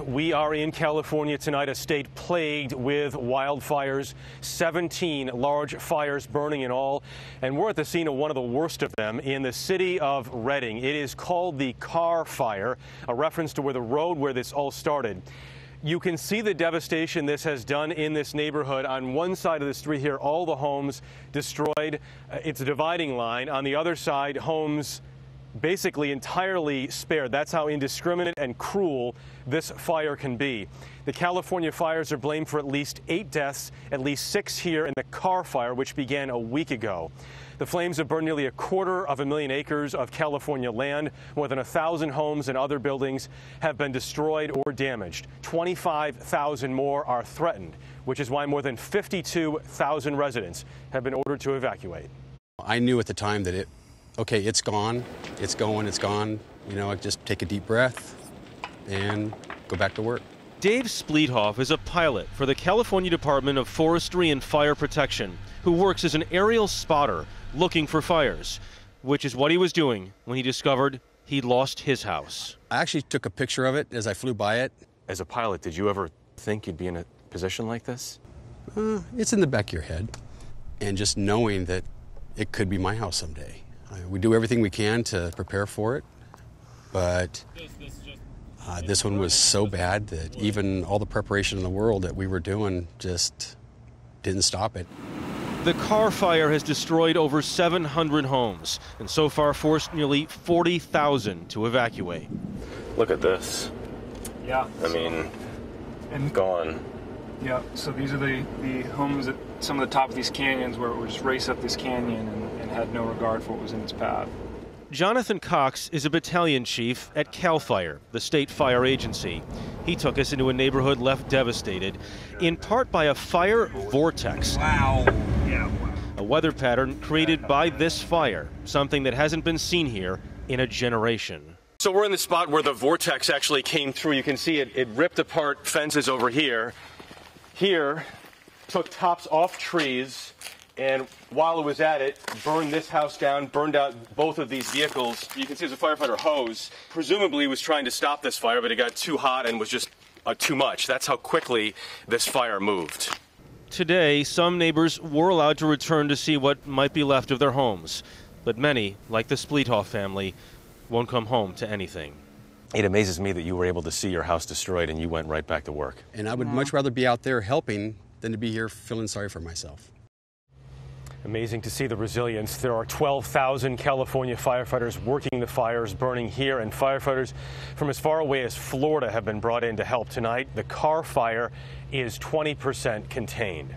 We are in California tonight, a state plagued with wildfires, 17 large fires burning in all, and we're at the scene of one of the worst of them in the city of Redding. It is called the Carr Fire, a reference to where the road where this all started. You can see the devastation this has done in this neighborhood. On one side of the street here, all the homes destroyed. It's a dividing line. On the other side, homes basically entirely spared. That's how indiscriminate and cruel this fire can be. The California fires are blamed for at least 8 deaths, at least 6 here in the Carr Fire, which began a week ago. The flames have burned nearly 250,000 acres of California land. More than 1,000 homes and other buildings have been destroyed or damaged. 25,000 more are threatened, which is why more than 52,000 residents have been ordered to evacuate. I knew at the time that okay, it's gone, it's going, it's gone. You know, I just take a deep breath and go back to work. Dave Spleethoff is a pilot for the California Department of Forestry and Fire Protection, who works as an aerial spotter looking for fires, which is what he was doing when he discovered he'd lost his house. I actually took a picture of it as I flew by it. As a pilot, did you ever think you'd be in a position like this? It's in the back of your head. And just knowing that it could be my house someday. We do everything we can to prepare for it, but this one was so bad that even all the preparation in the world that we were doing just didn't stop it. The Carr Fire has destroyed over 700 homes and so far forced nearly 40,000 to evacuate. Look at this. Yeah. I mean, gone. Yeah, so these are the homes at some of the top of these canyons where it would just race up this canyon and had no regard for what was in its path. Jonathan Cox is a battalion chief at Cal Fire, the state fire agency. He took us into a neighborhood left devastated, in part by a fire vortex. Wow. Yeah. Wow. A weather pattern created by this fire, something that hasn't been seen here in a generation. So we're in the spot where the vortex actually came through. You can see it ripped apart fences over here. Here, took tops off trees, and while it was at it, burned this house down, burned out both of these vehicles. You can see there's a firefighter hose. Presumably was trying to stop this fire, but it got too hot and was just too much. That's how quickly this fire moved. Today, some neighbors were allowed to return to see what might be left of their homes, but many, like the Spleethoff family, won't come home to anything. It amazes me that you were able to see your house destroyed and you went right back to work. And I would much rather be out there helping than to be here feeling sorry for myself. Amazing to see the resilience. There are 12,000 California firefighters working the fires burning here, and firefighters from as far away as Florida have been brought in to help tonight. The Carr Fire is 20% contained.